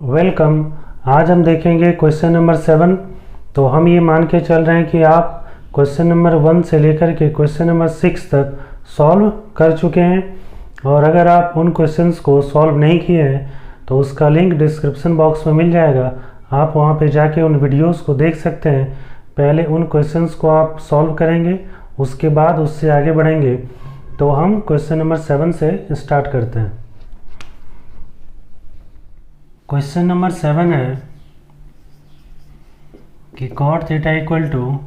Welcome. आज हम देखेंगे क्वेश्चन नंबर 7। तो हम ये मान के चल रहे हैं कि आप क्वेश्चन नंबर 1 से लेकर के क्वेश्चन नंबर 6 तक सॉल्व कर चुके हैं। और अगर आप उन क्वेश्चंस को सॉल्व नहीं किए हैं तो उसका लिंक डिस्क्रिप्शन बॉक्स में मिल जाएगा। आप वहां पे जाके उन वीडियोस को देख सकते हैं। पहले उन क्वेश्चंस को आप सॉल्व करेंगे, उसके बाद उससे आगे बढ़ेंगे। तो हम क्वेश्चन नंबर 7 से स्टार्ट करते हैं। क्वेश्चन नंबर 7 है कि cot थीटा इक्वल टू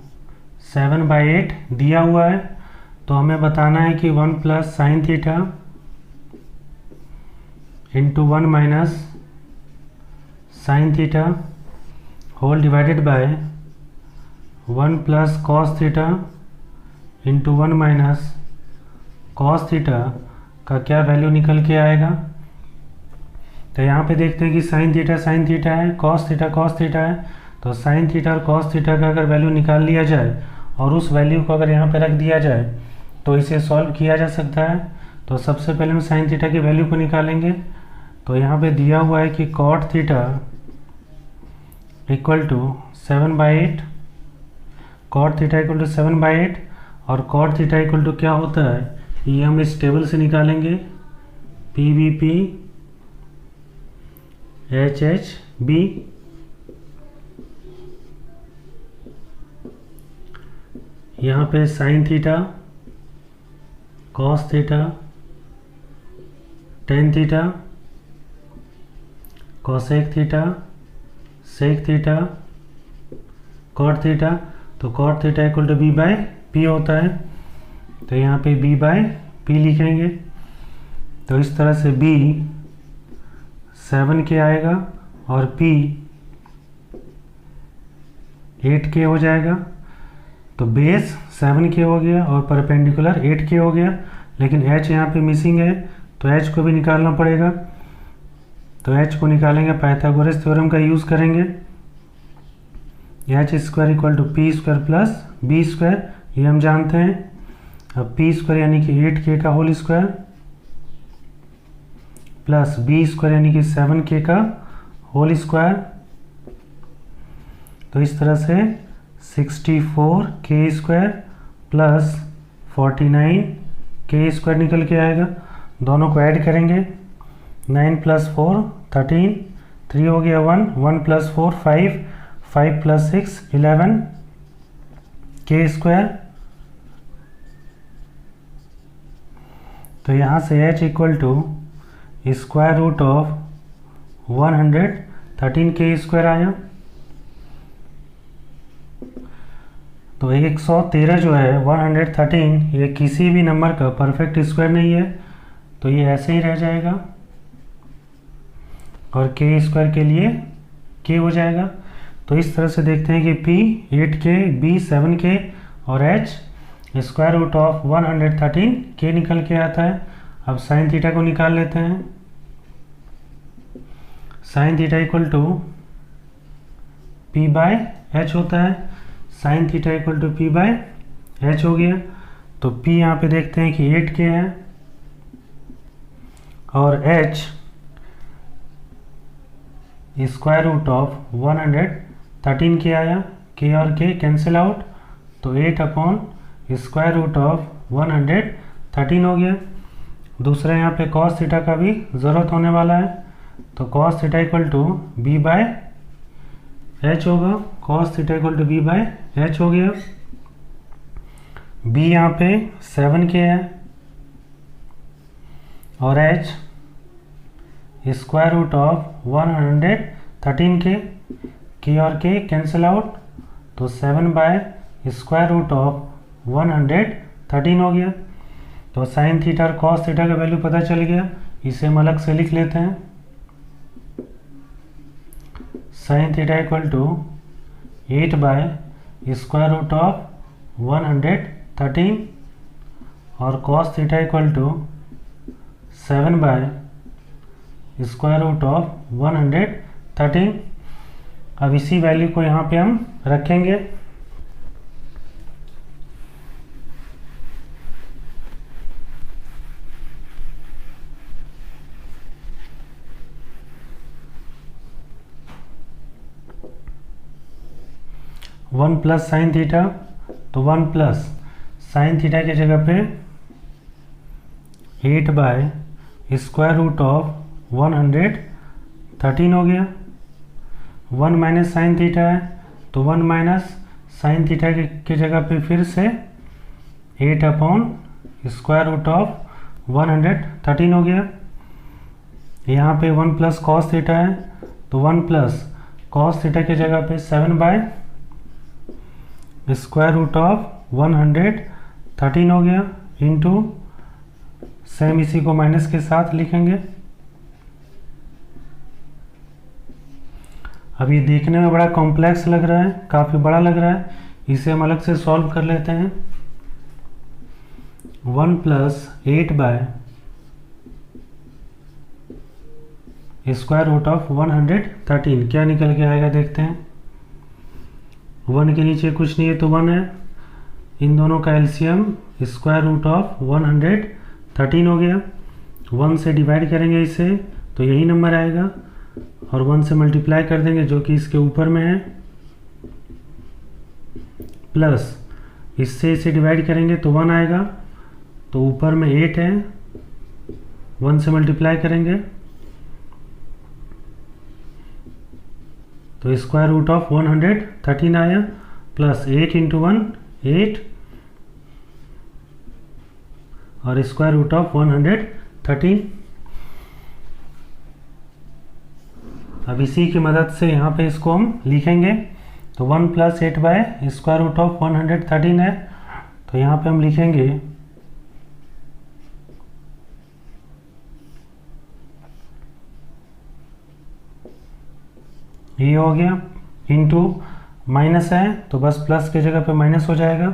7/8 दिया हुआ है। तो हमें बताना है कि 1 plus sine theta into 1 minus sine theta whole divided by 1 plus cos theta into 1 minus cos theta का क्या वैल्यू निकल के आएगा। तो यहाँ पे देखते हैं कि साइन थीटा है, कॉस थीटा है। तो साइन थीटा और कॉस थीटा का अगर वैल्यू निकाल लिया जाए और उस वैल्यू को अगर यहाँ पे रख दिया जाए तो इसे सॉल्व किया जा सकता है। तो सबसे पहले हम साइन थीटा की वैल्यू को निकालेंगे। तो यहाँ पे दिया हुआ है कि cot theta equal to 7/8, cot theta equal to 7/8 और कॉट थीटा इक्वल टू क्या होता है ये हम इस टेबल से निकालेंगे। PVP HHB यहाँ पे sine theta, cos theta, tan theta, cosec theta, sec theta, cot theta. तो cot theta equal to B/P होता है। तो यहाँ पे B/P लिखेंगे। तो इस तरह से B 7K आएगा और P 8K हो जाएगा। तो बेस 7K हो गया और परपेंडिकुलर 8K हो गया, लेकिन H यहाँ पे मिसिंग है तो H को भी निकालना पड़ेगा। तो H को निकालेंगे, पाइथागोरस थ्योरम का यूज़ करेंगे। H square equal to P square plus B square, ये हम जानते हैं। अब P स्क्वायर यानी कि 8K का whole square plus B square यानी कि 7K का होल स्क्वायर। तो इस तरह से 64K square plus 49K square निकल के आएगा। दोनों को ऐड करेंगे। 9 प्लस 4 13, 3 हो गया 1, 1 प्लस 4 5, 5 प्लस 6 11K स्क्वायर। तो यहाँ से H equal to square root of 113K square आया। तो 113 जो है 113 ये किसी भी नंबर का परफेक्ट स्क्वायर नहीं है, तो ये ऐसे ही रह जाएगा और K स्क्वायर के लिए K हो जाएगा। तो इस तरह से देखते हैं कि P 8K, B 7K और H square root of 113K निकल के आता है। अब साइन थीटा को निकाल लेते हैं। Sine theta equal to P/H होता है। Sign theta equal to P/H हो गया। तो P यहाँ पे देखते हैं कि 8K है और H square root of 113K आया। K और K कैंसिल आउट, तो 8 अपॉन स्क्वायर रूट ऑफ 113 हो गया। दूसरा यहाँ पे कॉस थीटा का भी ज़रूरत होने वाला है। तो cos theta equal to B/H होगा। Cos theta equal to B/H हो गया। B यहाँ पे 7K है और H square root of 113K, K और K कैंसिल आउट, तो 7/स्क्वायर रूट ऑफ 113 हो गया। तो साइन थीटा और कॉस थीटा का वैल्यू पता चल गया। इसे हम अलग से लिख लेते हैं। साइन थीटा इक्वल टू 8/स्क्वायर रूट ऑफ 113 और कॉस थीटा इक्वल टू 7/स्क्वायर रूट ऑफ 113। अब इसी वैल्यू को यहाँ पे हम रखेंगे। 1 प्लस साइन थीटा, तो 1 प्लस साइन थीटा की जगह पे 8 बाय स्क्वायर रूट ऑफ 113 हो गया। 1 माइनस साइन थीटा है, तो 1 माइनस साइन थीटा की जगह पे फिर से 8 अपॉन स्क्वायर रूट ऑफ 113 हो गया। यहाँ पे 1 प्लस कॉस थीटा है, तो 1 प्लस कॉस थीटा की जगह पे 7 बाय स्क्वायर रूट ऑफ 113 हो गया, इंटू सेम इसी को माइनस के साथ लिखेंगे। अब ये देखने में बड़ा कॉम्प्लेक्स लग रहा है, काफ़ी बड़ा लग रहा है, इसे हम अलग से सॉल्व कर लेते हैं। 1 plus 8 by square root of 113 क्या निकल के आएगा देखते हैं। 1 के नीचे कुछ नहीं है तो 1 है, इन दोनों का एलसीएम स्क्वायर रूट ऑफ 113 हो गया। 1 से डिवाइड करेंगे इसे तो यही नंबर आएगा, और 1 से मल्टीप्लाई कर देंगे जो कि इसके ऊपर में है, प्लस इससे इसे डिवाइड करेंगे तो 1 आएगा, तो ऊपर में 8 है, 1 से मल्टीप्लाई करेंगे तो स्क्वायर रूट ऑफ 113 आया, प्लस 8 इंटू 1 8 और स्क्वायर रूट ऑफ 113। अब इसी की मदद से यहाँ पे इसको हम लिखेंगे, तो 1 plus 8 by square root of 113 है, तो यहाँ पे हम लिखेंगे ये हो गया, इंटू माइनस है तो बस प्लस की जगह पे माइनस हो जाएगा,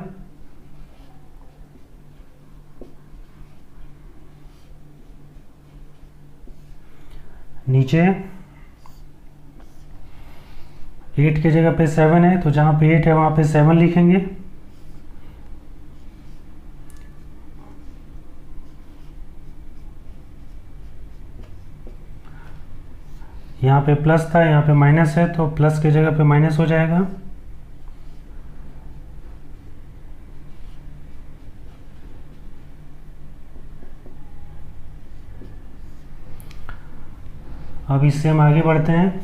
नीचे 8 की जगह पे 7 है, तो जहाँ पे 8 है वहाँ पे 7 लिखेंगे। यहाँ पे प्लस था, यहाँ पे माइनस है, तो प्लस की जगह पे माइनस हो जाएगा। अब इससे हम आगे बढ़ते हैं।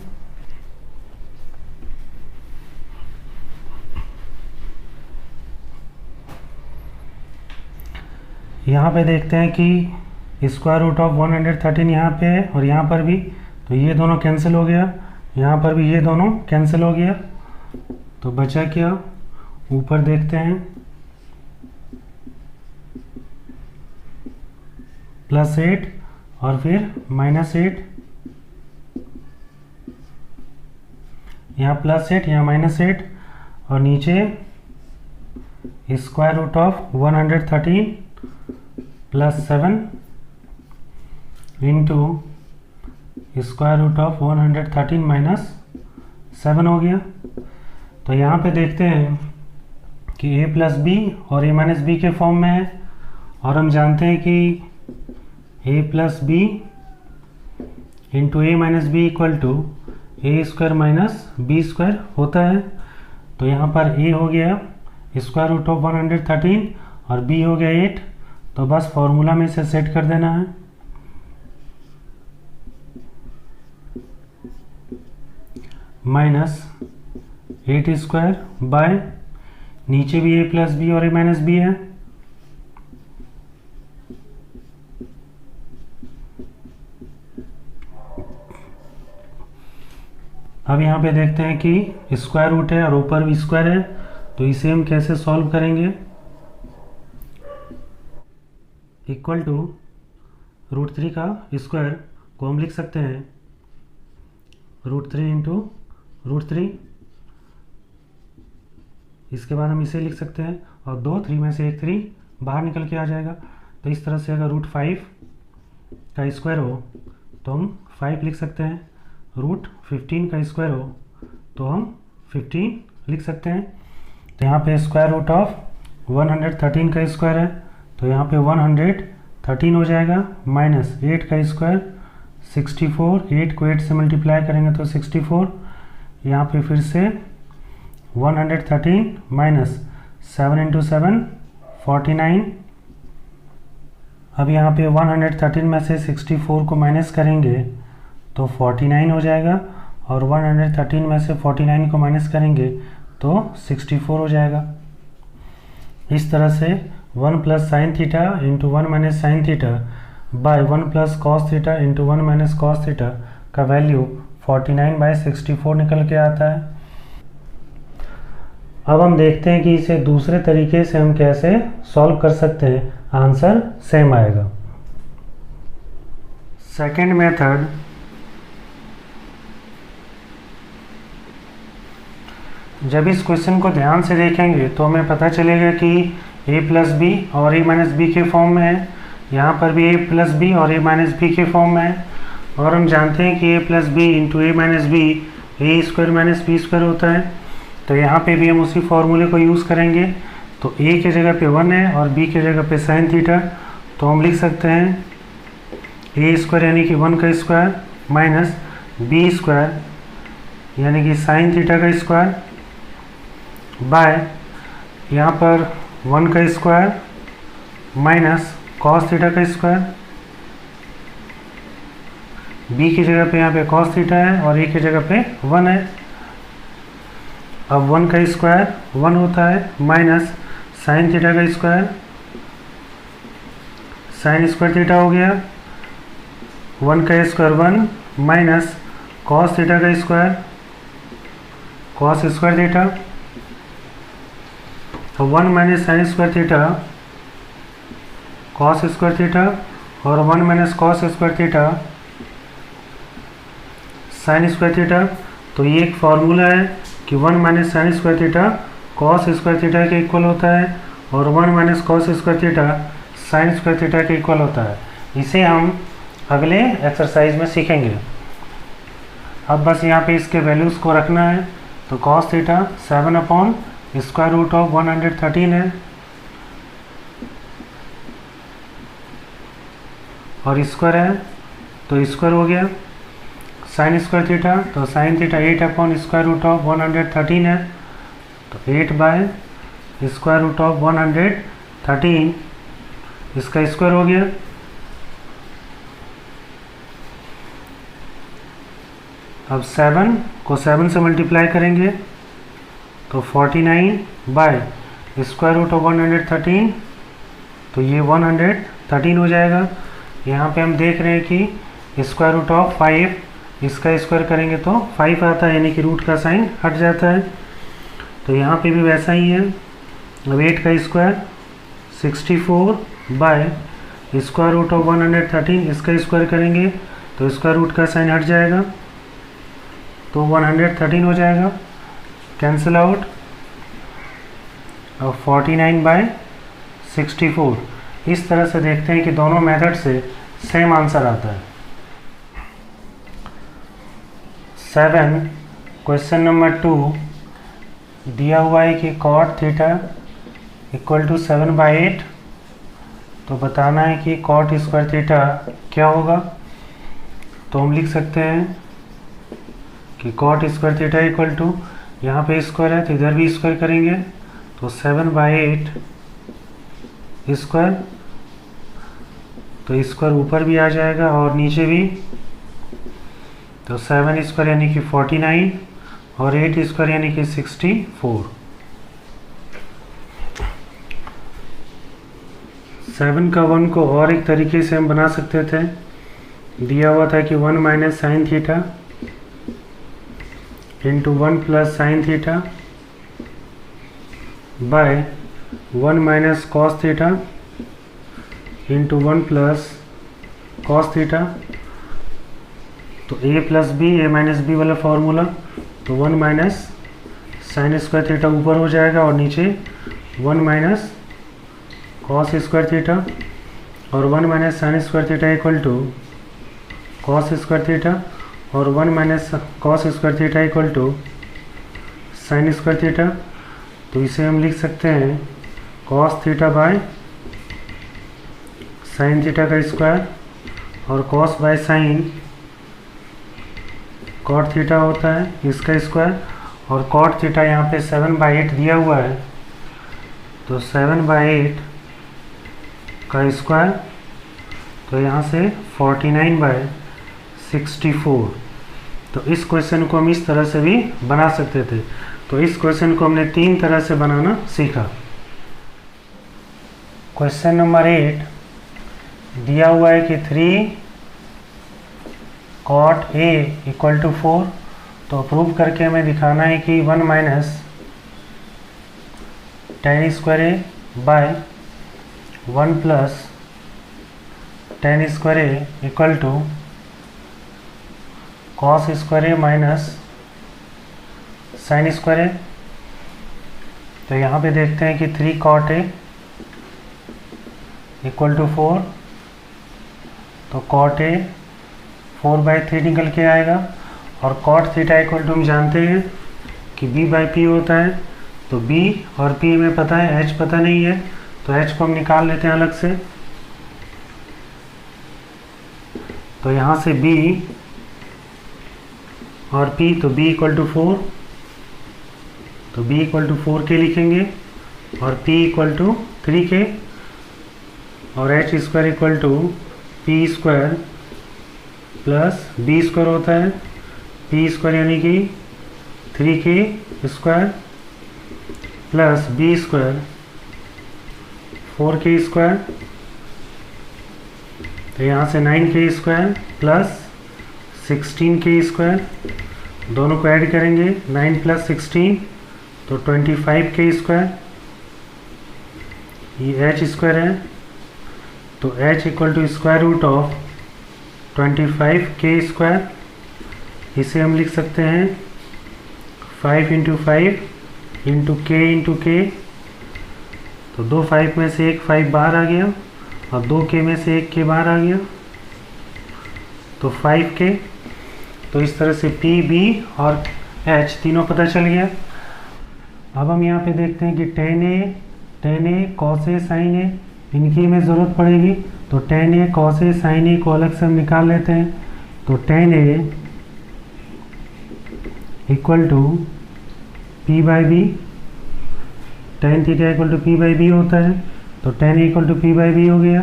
यहाँ पे देखते हैं कि स्क्वायर रूट ऑफ 113 यहाँ पे है और यहाँ पर भी, तो ये दोनों कैंसिल हो गया, यहाँ पर भी ये दोनों कैंसिल हो गया, तो बचा क्या, ऊपर देखते हैं +8 और फिर -8, यहाँ +8 यहाँ -8 और नीचे square root of 113 + 7 into square root of 113 - 7 हो गया। तो यहाँ पे देखते हैं कि a + b और a - b के फॉर्म में है, और हम जानते हैं कि a + b into a - b equal to a² - b² होता है। तो यहाँ पर a हो गया स्क्वायर रूट ऑफ 113 और b हो गया 8, तो बस फॉर्मूला में से सेट कर देना है। -8² बाय, नीचे भी a + b और a - b है, अब यहाँ पे देखते हैं कि स्क्वायर रूट है और ऊपर भी स्क्वायर है, तो इसे हम कैसे सॉल्व करेंगे। इक्वल टू √3 का स्क्वायर को हम लिख सकते हैं √3 इंटू √3, इसके बाद हम इसे लिख सकते हैं, और 2 3 में से एक 3 बाहर निकल के आ जाएगा। तो इस तरह से अगर √5 का स्क्वायर हो तो हम 5 लिख सकते हैं, √15 का स्क्वायर हो तो हम 15 लिख सकते हैं। तो यहाँ पे स्क्वायर रूट ऑफ 113 का स्क्वायर है, तो यहाँ पे 113 हो जाएगा, -8 का स्क्वायर 64, 8 को 8 से मल्टीप्लाई करेंगे तो 64, यहाँ पे फिर से 113 माइनस 7 इंटू 7 49। अब यहाँ पे 113 में से 64 को माइनस करेंगे तो 49 हो जाएगा, और 113 में से 49 को माइनस करेंगे तो 64 हो जाएगा। इस तरह से 1 plus sine theta into 1 minus sine theta by 1 plus cos theta into 1 minus cos theta का वैल्यू 49/64 निकल के आता है। अब हम देखते हैं कि इसे दूसरे तरीके से हम कैसे सॉल्व कर सकते हैं, आंसर सेम आएगा। सेकेंड मेथड, जब इस क्वेश्चन को ध्यान से देखेंगे तो हमें पता चलेगा कि a प्लस बी और a माइनस बी के फॉर्म में है। यहाँ पर भी a प्लस बी और a माइनस बी के फॉर्म में है, और हम जानते हैं कि a plus B into a minus B A square minus B square होता है। तो यहाँ पे भी हम उसी फॉर्मूले को यूज़ करेंगे। तो a की जगह पे 1 है और b की जगह पे साइन थीटा, तो हम लिख सकते हैं a स्क्वायर यानी कि 1 का स्क्वायर माइनस b स्क्वायर यानी कि साइन थीटा का स्क्वायर बाय यहाँ पर 1 का स्क्वायर माइनस कॉस थीटा का स्क्वायर। b की जगह पे यहाँ पे कॉस थीटा है और a की जगह पे 1 है। अब 1 का स्क्वायर 1 होता है माइनस साइन थीटा का स्क्वायर, साइन स्क्वायर थीटा हो गया। 1 का स्क्वायर 1 माइनस कॉस थीटा का स्क्वायर, कॉस स्क्वायर थीटा। तो 1 minus sine square theta cos square theta, और 1 minus cos square theta sine square theta. तो ये एक फॉर्मूला है कि 1 minus sine square theta cos square theta के इक्वल होता है, और 1 minus cos square theta sine square theta के इक्वल होता है। इसे हम अगले एक्सरसाइज में सीखेंगे। अब बस यहाँ पे इसके वैल्यूज़ को रखना है। तो कॉस थीटा 7/√113 है, और स्क्वायर है तो स्क्वायर हो गया। साइन स्क्वायर थीटा, तो साइन थीटा 8/√113 है, तो 8/√113 इसका स्क्वायर हो गया। अब 7 को 7 से मल्टीप्लाई करेंगे तो 49/√113, तो ये 113 हो जाएगा। यहाँ पे हम देख रहे हैं कि √5 इसका स्क्वायर करेंगे तो 5 आता है, यानी कि रूट का साइन हट जाता है। तो यहाँ पे भी वैसा ही है। अब 8 का स्क्वायर 64/√113 इसका स्क्वायर करेंगे तो इसका रूट का साइन हट जाएगा, तो 113 हो जाएगा, कैंसिल आउट। अब 49/64। इस तरह से देखते हैं कि दोनों मेथड से सेम आंसर आता है। 7 क्वेश्चन नंबर 2 दिया हुआ है कि कॉट थीटा इक्वल टू 7/8। तो बताना है कि कॉट स्क्वायर थीटा क्या होगा। तो हम लिख सकते हैं कि cot square theta equal to, यहाँ पे स्क्वायर है तो इधर भी स्क्वायर करेंगे तो 7/8 स्क्वायर, तो स्क्वायर ऊपर भी आ जाएगा और नीचे भी। तो 7 स्क्वायर यानी कि 49 और 8 स्क्वायर यानी कि 64। 7 का 1 को और एक तरीके से हम बना सकते थे। दिया हुआ था कि 1 minus sine theta into 1 plus sine theta by 1 minus cos theta into 1 plus cos theta. तो a plus B A minus B वाला फॉर्मूला, तो 1 माइनस साइन स्क्वायर थीटा ऊपर हो जाएगा और नीचे 1 माइनस कॉस स्क्वायर थीटा, और 1 minus sine square theta equal to cos square theta, और 1 minus cos square theta equal to sine square theta. तो इसे हम लिख सकते हैं cos theta by sine theta का स्क्वायर, और cos by sine cot theta होता है इसका स्क्वायर, और कॉट थीटा यहाँ पे 7/8 दिया हुआ है, तो 7/8 का स्क्वायर, तो यहाँ से 49/64। तो इस क्वेश्चन को हम इस तरह से भी बना सकते थे। तो इस क्वेश्चन को हमने 3 तरह से बनाना सीखा। क्वेश्चन नंबर 8 दिया हुआ है कि 3 cot A = 4। तो प्रूव करके हमें दिखाना है कि 1 - tan square A by 1 + tan square A = cos square A minus sin square A। तो यहाँ पे देखते हैं कि 3 cot A = 4, तो cot A 4/3 निकल के आएगा। और cot थीटा = हम जानते हैं कि B/P होता है। तो B और P हमें पता है, H पता नहीं है, तो H को हम निकाल लेते हैं अलग से। तो यहाँ से B और P, तो B = 4, तो B = 4K लिखेंगे और P = 3K, और H² = P² प्लस B² होता है P² यानी कि 3K² प्लस B² 4K²। तो यहाँ से 9K² प्लस 16K², दोनों को ऐड करेंगे 9 + 16, तो 25K²। ये H² है, तो H = √25K²। इसे हम लिख सकते हैं 5 × 5 × K × K। तो 2 5 में से 1 5 बाहर आ गया और 2 K में से 1 K बाहर आ गया, तो 5K। तो इस तरह से P, B और H तीनों पता चल गया। अब हम यहाँ पे देखते हैं कि tan A cos A sin A, इनकी हमें ज़रूरत पड़ेगी। तो tan A cos A sin A को अलग से हम निकाल लेते हैं। तो tan A = P/B, tan theta = P/B होता है, तो tan A = P/B हो गया।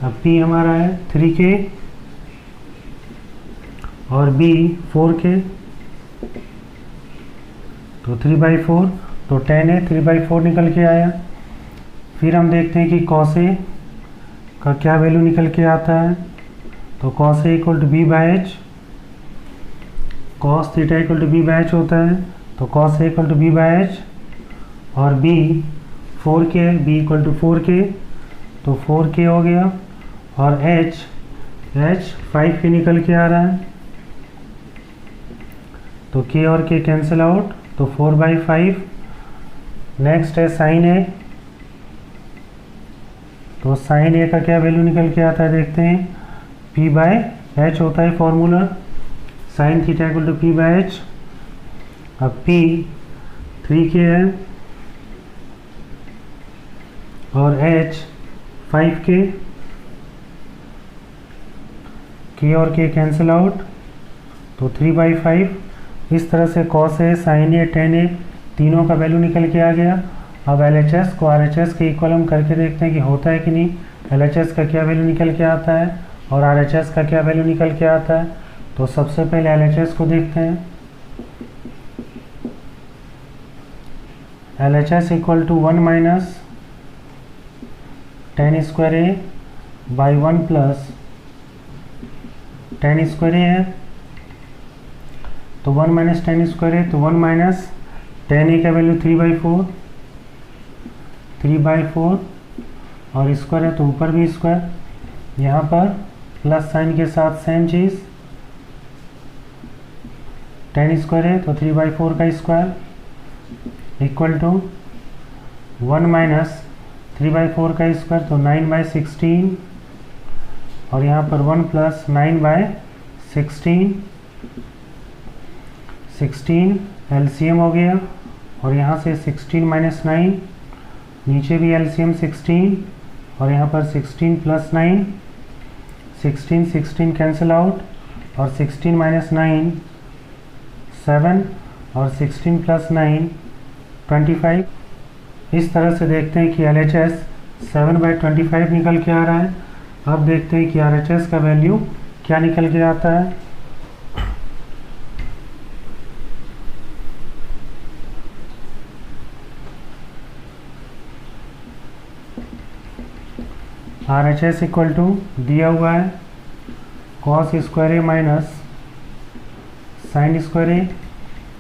अब P हमारा है 3K और B 4K, तो 3/4, तो tan A 3/4 निकल के आया। फिर हम देखते हैं कि cos A का क्या वैल्यू निकल के आता है। तो cos A = B/H, cos theta = B/H होता है, तो cos A = B/H, और B 4K है, B = 4K, तो 4K हो गया। और H 5K निकल के आ रहा है, तो K और K कैंसिल आउट, तो 4/5। नेक्स्ट है sin A, तो sin A का क्या वैल्यू निकल के आता है देखते हैं। P/H होता है फॉर्मूला, sin थीटा = P/H। अब P 3K है और H 5K, K और K कैंसिल आउट, तो 3/5। इस तरह से cos A, sin A, tan A तीनों का वैल्यू निकल के आ गया। अब LHS को RHS के इक्वल हम करके देखते हैं कि होता है कि नहीं। LHS का क्या वैल्यू निकल के आता है और RHS का क्या वैल्यू निकल के आता है। तो सबसे पहले LHS को देखते हैं। LHS = 1 - tan square A by 1 + tan square A है, तो 1 - tan स्क्वायर A, तो 1 - tan A का वैल्यू 3/4 और स्क्वायर है तो ऊपर भी स्क्वायर, यहाँ पर प्लस साइन के साथ सेम चीज़, tan स्क्वायर है तो 3/4 का स्क्वायर इक्वल टू 1 - 3/4 का स्क्वायर, तो 9/16, और यहाँ पर 1 + 9/16, 16 एलसीएम हो गया, और यहाँ से 16 - 9, नीचे भी एलसीएम 16, और यहाँ पर 16 + 9, 16 कैंसिल आउट, और 16 - 9 7, और 16 प्लस 9 25। इस तरह से देखते हैं कि LHS 7/25 निकल के आ रहा है। अब देखते हैं कि RHS का वैल्यू क्या निकल के आता है। RHS इक्वल टू दिया हुआ है कॉस स्क्वायर ए माइनस साइन स्क्वायर ए।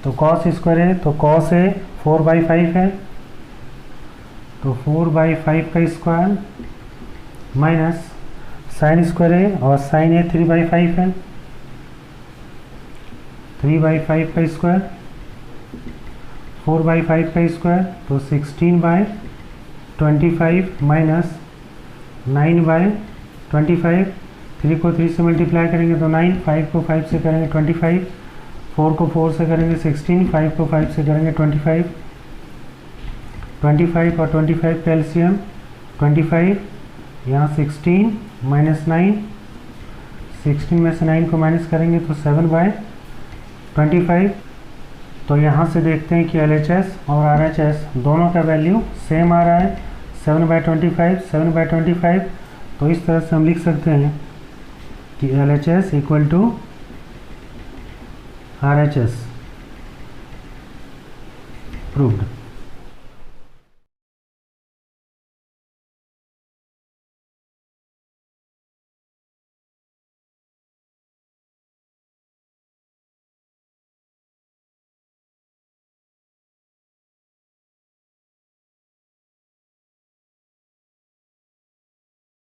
तो कॉस स्क्वायर ए तो कॉस ए 4/5 है, तो 4/5 का स्क्वायर माइनस साइन स्क्वायर ए, और साइन ए 3/5 है, 3/5 का स्क्वायर, 4/5 का स्क्वायर, तो 16/25 माइनस 9/25। 3 को 3 से मल्टीप्लाई करेंगे तो 9, 5 को 5 से करेंगे 25, 4 को 4 से करेंगे 16, 5 को 5 से करेंगे 25। 25 और 25 का एलसीएम 25, यहाँ 16 माइनस 9, 16 में से 9 को माइनस करेंगे तो 7/25। तो यहाँ से देखते हैं कि LHS और RHS दोनों का वैल्यू सेम आ रहा है 7/25, 7/25। तो इस तरह से हम लिख सकते हैं कि LHS equal to RHS proved.